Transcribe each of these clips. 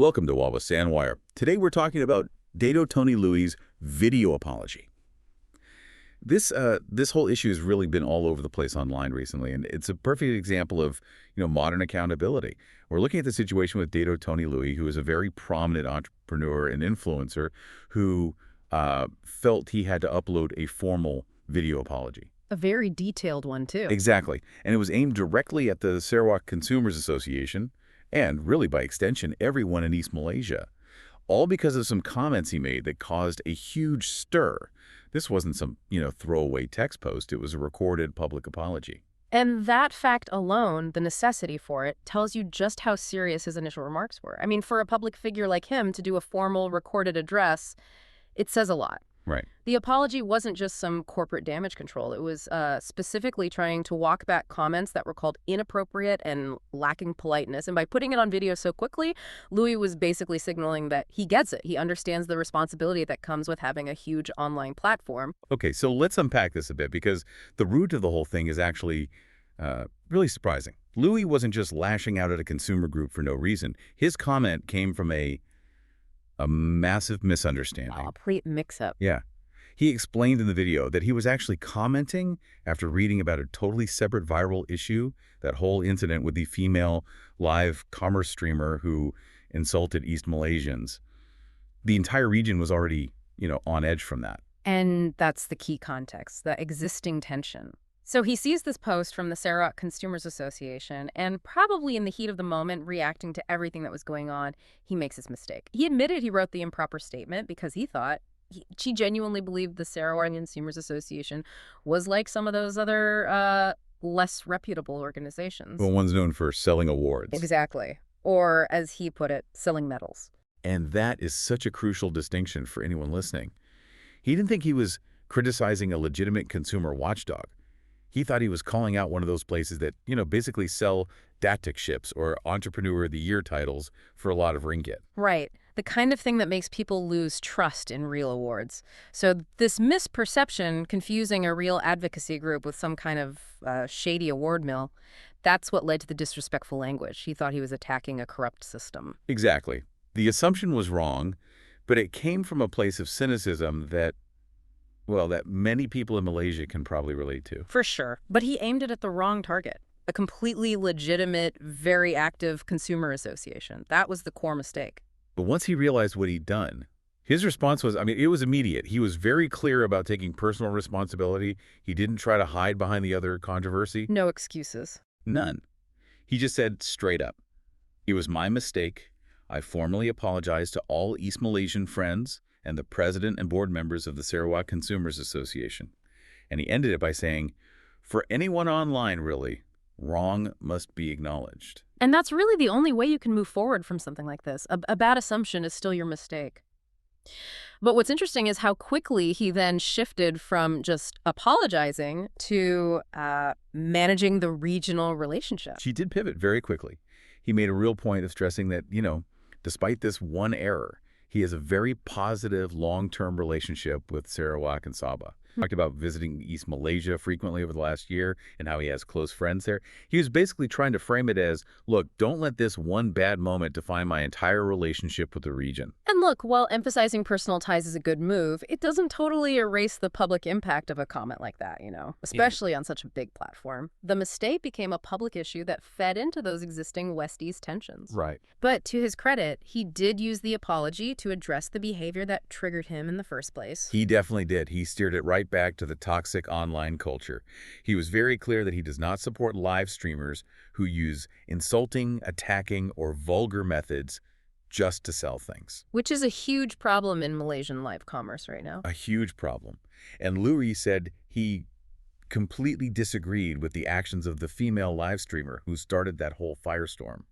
Welcome to Wawa Sandwire. Today we're talking about Dato Tony Lui's video apology. This whole issue has really been all over the place online recently, and it's a perfect example of modern accountability. We're looking at the situation with Dato Tony Lui, who is a very prominent entrepreneur and influencer who felt he had to upload a formal video apology. A very detailed one, too. Exactly, and it was aimed directly at the Sarawak Consumers Association, and really by extension, everyone in East Malaysia, all because of some comments he made that caused a huge stir. This wasn't some, throwaway text post. It was a recorded public apology. And that fact alone, the necessity for it, tells you just how serious his initial remarks were. I mean, for a public figure like him to do a formal recorded address, it says a lot. Right. The apology wasn't just some corporate damage control. It was specifically trying to walk back comments that were called inappropriate and lacking politeness. And by putting it on video so quickly, Louis was basically signaling that he gets it. He understands the responsibility that comes with having a huge online platform. Okay, so let's unpack this a bit, because the root of the whole thing is actually really surprising. Louis wasn't just lashing out at a consumer group for no reason. His comment came from a massive misunderstanding. A complete mix-up. Yeah. He explained in the video that he was actually commenting after reading about a totally separate viral issue, that whole incident with the female live commerce streamer who insulted East Malaysians. The entire region was already, on edge from that. And that's the key context, the existing tension. So he sees this post from the Sarawak Consumers Association, and probably in the heat of the moment, reacting to everything that was going on, he makes his mistake. He admitted he wrote the improper statement because he thought she genuinely believed the Sarawak Consumers Association was like some of those other less reputable organizations. Well, one's known for selling awards. Exactly. Or, as he put it, selling medals. And that is such a crucial distinction for anyone listening. He didn't think he was criticizing a legitimate consumer watchdog. He thought he was calling out one of those places that, basically sell datic ships or Entrepreneur of the Year titles for a lot of ringgit. Right. The kind of thing that makes people lose trust in real awards. So this misperception, confusing a real advocacy group with some kind of shady award mill, that's what led to the disrespectful language. He thought he was attacking a corrupt system. Exactly. The assumption was wrong, but it came from a place of cynicism that many people in Malaysia can probably relate to. For sure. But he aimed it at the wrong target. A completely legitimate, very active consumer association. That was the core mistake. But once he realized what he'd done, his response was, it was immediate. He was very clear about taking personal responsibility. He didn't try to hide behind the other controversy. No excuses. None. He just said straight up, "It was my mistake. I formally apologize to all East Malaysian friends and the president and board members of the Sarawak Consumers Association." And he ended it by saying, "For anyone online, really, wrong must be acknowledged." And that's really the only way you can move forward from something like this. A bad assumption is still your mistake. But what's interesting is how quickly he then shifted from just apologizing to managing the regional relationship. She did pivot very quickly. He made a real point of stressing that, despite this one error, he has a very positive long-term relationship with Sarawak and Sabah. Talked about visiting East Malaysia frequently over the last year and how he has close friends there. He was basically trying to frame it as, look, don't let this one bad moment define my entire relationship with the region. And look, while emphasizing personal ties is a good move, it doesn't totally erase the public impact of a comment like that, especially on such a big platform. The mistake became a public issue that fed into those existing West-East tensions. Right. But to his credit, he did use the apology to address the behavior that triggered him in the first place. He definitely did. He steered it right back to the toxic online culture. He was very clear that he does not support live streamers who use insulting, attacking, or vulgar methods just to sell things. Which is a huge problem in Malaysian live commerce right now. A huge problem. And Louis said he completely disagreed with the actions of the female live streamer who started that whole firestorm.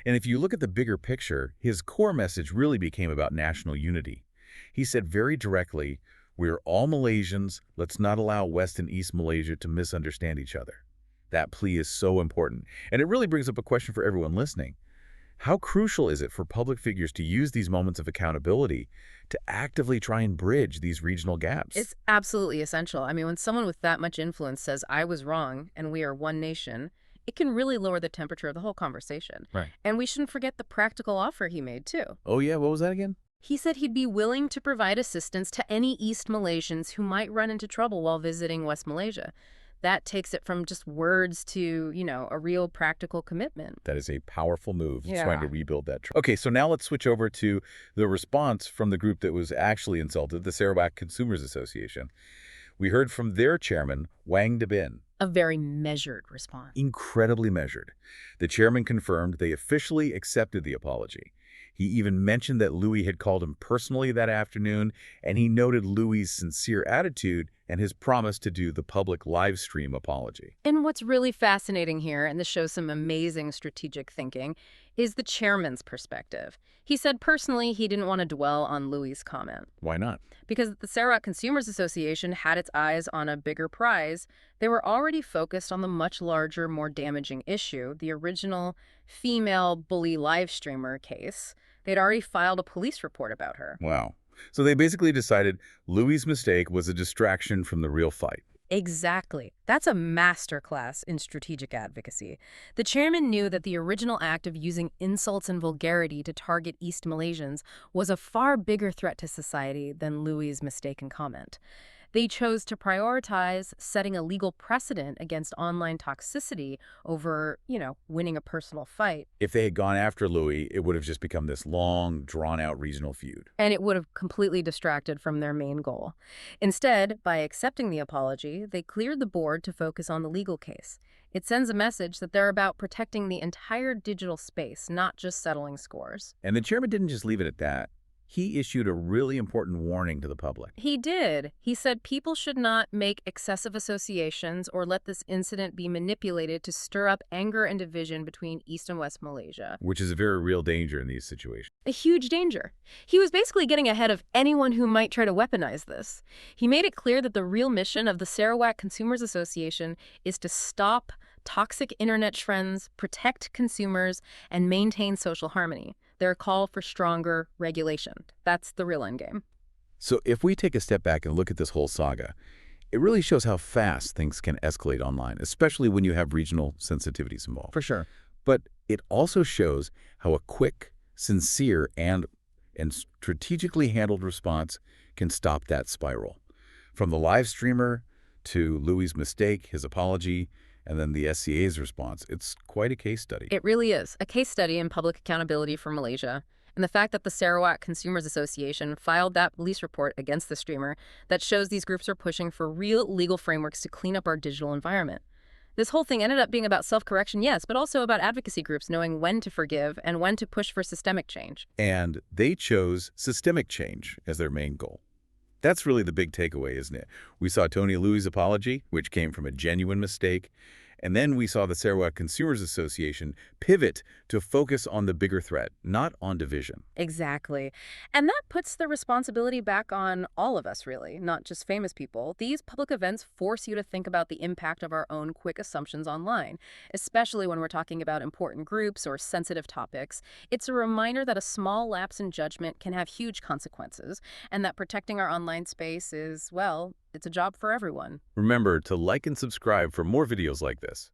And if you look at the bigger picture, his core message really became about national unity. He said very directly, "We're all Malaysians. Let's not allow West and East Malaysia to misunderstand each other." That plea is so important. And it really brings up a question for everyone listening. How crucial is it for public figures to use these moments of accountability to actively try and bridge these regional gaps? It's absolutely essential. I mean, when someone with that much influence says, "I was wrong and we are one nation," it can really lower the temperature of the whole conversation. Right. And we shouldn't forget the practical offer he made, too. Oh, yeah, what was that again? He said he'd be willing to provide assistance to any East Malaysians who might run into trouble while visiting West Malaysia. That takes it from just words to, a real practical commitment. That is a powerful move. He's Yeah. trying to rebuild that trust. Okay, so now let's switch over to the response from the group that was actually insulted, the Sarawak Consumers Association. We heard from their chairman, Wang Dabin. A very measured response. Incredibly measured. The chairman confirmed they officially accepted the apology. He even mentioned that Looi had called him personally that afternoon, and he noted Louie's sincere attitude and his promise to do the public live stream apology. And what's really fascinating here, and this shows some amazing strategic thinking, is the chairman's perspective. He said personally he didn't want to dwell on Louie's comment. Why not? Because the Sarawak Consumers Association had its eyes on a bigger prize, they were already focused on the much larger, more damaging issue, the original female bully live streamer case. They'd already filed a police report about her. Wow. So they basically decided Louie's mistake was a distraction from the real fight. Exactly. That's a masterclass in strategic advocacy. The chairman knew that the original act of using insults and vulgarity to target East Malaysians was a far bigger threat to society than Louie's mistaken comment. They chose to prioritize setting a legal precedent against online toxicity over, winning a personal fight. If they had gone after Looi, it would have just become this long, drawn-out regional feud. And it would have completely distracted from their main goal. Instead, by accepting the apology, they cleared the board to focus on the legal case. It sends a message that they're about protecting the entire digital space, not just settling scores. And the chairman didn't just leave it at that. He issued a really important warning to the public. He did. He said people should not make excessive associations or let this incident be manipulated to stir up anger and division between East and West Malaysia. Which is a very real danger in these situations. A huge danger. He was basically getting ahead of anyone who might try to weaponize this. He made it clear that the real mission of the Sarawak Consumers Association is to stop toxic internet trends, protect consumers, and maintain social harmony. Their call for stronger regulation. That's the real endgame. So if we take a step back and look at this whole saga, it really shows how fast things can escalate online, especially when you have regional sensitivities involved. For sure. But it also shows how a quick, sincere, and strategically handled response can stop that spiral. From the live streamer to Louie's mistake, his apology, and then the SCA's response. It's quite a case study. It really is. A case study in public accountability for Malaysia. And the fact that the Sarawak Consumers Association filed that police report against the streamer, that shows these groups are pushing for real legal frameworks to clean up our digital environment. This whole thing ended up being about self-correction, yes, but also about advocacy groups knowing when to forgive and when to push for systemic change. And they chose systemic change as their main goal. That's really the big takeaway, isn't it? We saw Tony Louie's apology, which came from a genuine mistake. And then we saw the Sarawak Consumers Association pivot to focus on the bigger threat, not on division. Exactly. And that puts the responsibility back on all of us, really, not just famous people. These public events force you to think about the impact of our own quick assumptions online, especially when we're talking about important groups or sensitive topics. It's a reminder that a small lapse in judgment can have huge consequences, and that protecting our online space is, well, it's a job for everyone. Remember to like and subscribe for more videos like this.